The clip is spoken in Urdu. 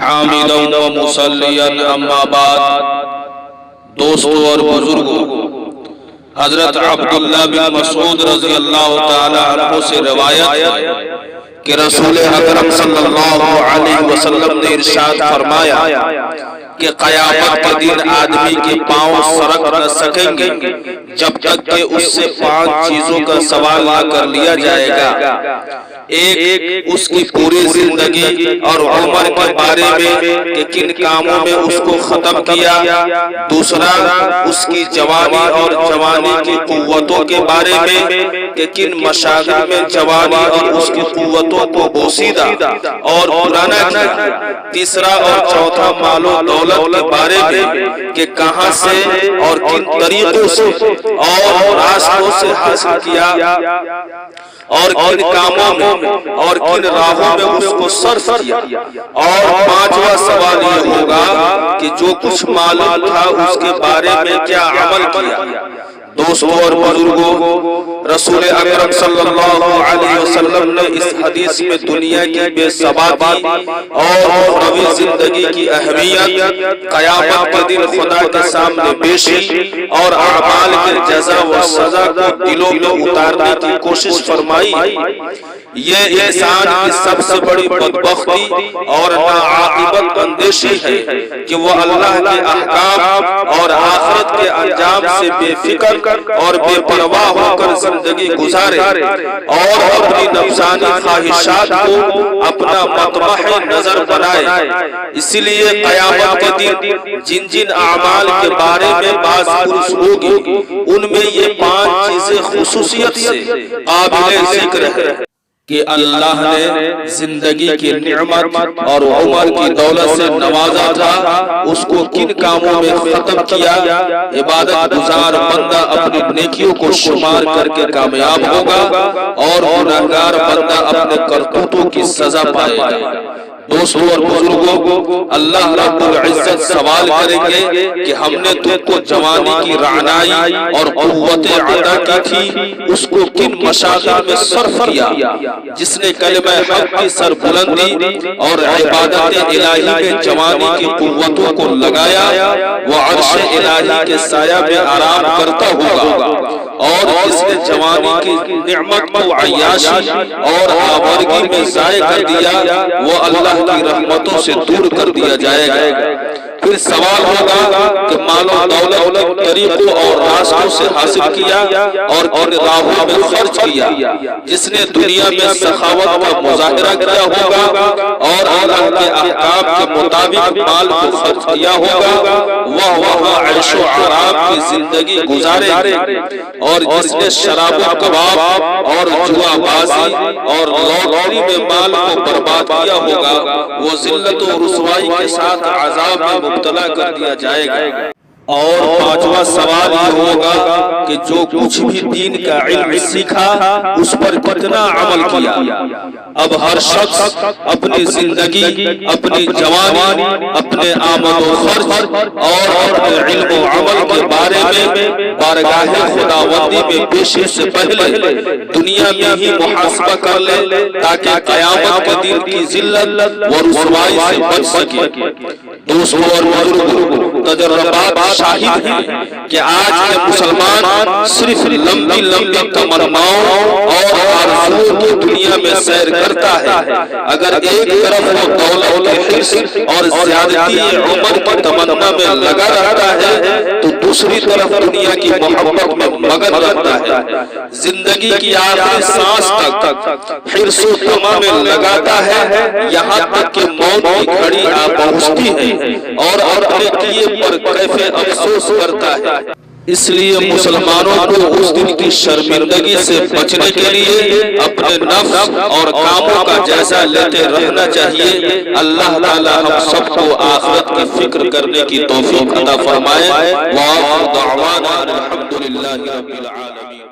حامدا و مصلیا اما بعد۔ دوستو اور بزرگوں، حضرت عبداللہ بن مسعود رضی اللہ تعالی عنہ سے روایت ہے کہ رسول اکرم صلی اللہ علیہ وسلم نے ارشاد فرمایا کہ قیامت کے دن آدمی کے پاؤں سرک نہ سکیں گے جب تک کہ اس سے 5 چیزوں کا سوال نہ کر لیا جائے گا۔ ایک، اس کی پوری زندگی اور عمر کے بارے میں کہ کن کاموں میں اس کو ختم کیا۔ دوسرا، اس کی جوانی اور جوانی کی قوتوں کے بارے میں کہ کن مشاغل میں جوانی اور اس کی قوتوں کو بوسیدہ اور پرانا کیا۔ تیسرا اور چوتھا مال و دولت کے بارے میں کہ کہاں سے اور کن طریقوں سے اور راستوں سے حاصل کیا اور کن کاموں میں اور کن راہوں میں اس کو صرف کیا۔ اور 5واں سوال یہ ہوگا کہ جو کچھ معلوم تھا اس کے بارے میں کیا عمل کیا۔ دوستو اور بزرگوں، رسول اکرم صلی اللہ علیہ وسلم نے اس حدیث میں دنیا کی بے ثباتی اور اخروی زندگی کی اہمیت، قیامت کے دن خدا کے سامنے پیشی اور اعمال کے جزا و سزا کو دلوں میں اتارنے کی کوشش فرمائی۔ یہ انسان کی سب سے بڑی بدبختی اور ناعاقبت اندیشی ہے کہ وہ اللہ کے احکام اور آخرت کے انجام سے بے فکر اور بے پرواہ ہو کر زندگی گزارے اور اپنی نفسانی خواہشات کو اپنا مطمح نظر بنائے۔ اسی لیے قیامت کے دن جن جن اعمال کے بارے میں بات پرس ہوگی ان میں یہ 5 چیزیں خصوصیت سے قابل ذکر ہے کہ اللہ نے زندگی کی نعمت اور عمر کی دولت سے نوازا تھا، اس کو کن کاموں میں ختم کیا۔ عبادت گزار بندہ اپنی نیکیوں کو شمار کر کے کامیاب ہوگا اور گناہگار بندہ اپنے کرتوتوں کی سزا پائے گا۔ دوستو اور بزرگوں، اللہ رب العزت سوال کریں گے کہ ہم نے تم کو جوانی کی رعنائی اور قوت عطا کی تھی، اس کو کن مشاغل میں صرف کیا۔ جس نے کلمہ حق کی سربلندی اور عبادت الہی میں جوانی کی قوتوں کو لگایا، وہ عرش الہی کے سایہ میں آرام کرتا ہوگا۔ اور جس نے جوانی کی نعمت کو عیاشی اور آوارگی میں ضائع کر دیا، وہ اللہ کی رحمتوں سے دور کر دیا جائے گا۔ پھر سوال ہوگا کہ مال و دولت طریقوں اور راستوں سے حاصل کیا اور کن راہوں میں خرچ کیا۔ جس نے دنیا میں سخاوت کا مظاہرہ کیا ہوگا اور اللہ کے احکام کے مطابق مال کو خرچ کیا ہوگا، وہ وہاں عیش و آرام کی زندگی گزارے۔ اور جس نے شراب و کباب اور جوا بازی اور لوٹری میں مال کو برباد کیا ہوگا، وہ ذلت و رسوائی کے ساتھ عذاب میں مبتلا کر دیا جائے گا۔ اور 5واں سوال یہ ہوگا کہ جو کچھ بھی دین کا علم سیکھا اس پر کتنا عمل کیا۔ اب ہر شخص اپنی زندگی، اپنی جوانی، اپنے آمد و خرچ اور اپنے علم و عمل کے بارے میں بارگاہ خداوندی میں پیشی سے پہلے دنیا میں ہی محاسبہ کر لے تاکہ قیامت کے دن کی ذلت و رسوائی سے بچ سکے۔ دوستو اور بزرگوں، تجربات شاہد ہیں کہ آج کے مسلمان صرف لمبی تمناؤں اور آرزوؤں کی دنیا میں سیر کرتا ہے۔ اگر ایک طرف وہ دولت کے حرص اور زیادتی عمر کی تمنا میں لگا رہتا ہے تو دوسری طرف دنیا کی محبت میں مگن رہتا ہے۔ زندگی کی آخری سانس تک حرص و تما میں لگاتا ہے، یہاں تک کہ موت کی گھڑی آ پہنچتی ہے اور اپنے کیے پر کیف افسوس کرتا ہے۔ اس لیے مسلمانوں کو اس دن کی شرمندگی سے بچنے کے لیے اپنے نفس اور کاموں کا جائزہ لیتے رہنا چاہیے۔ اللہ تعالی ہم سب کو آخرت کی فکر کرنے کی توفیق عطا فرمائے۔ وآخر دعوانا الحمدللہ رب العالمین۔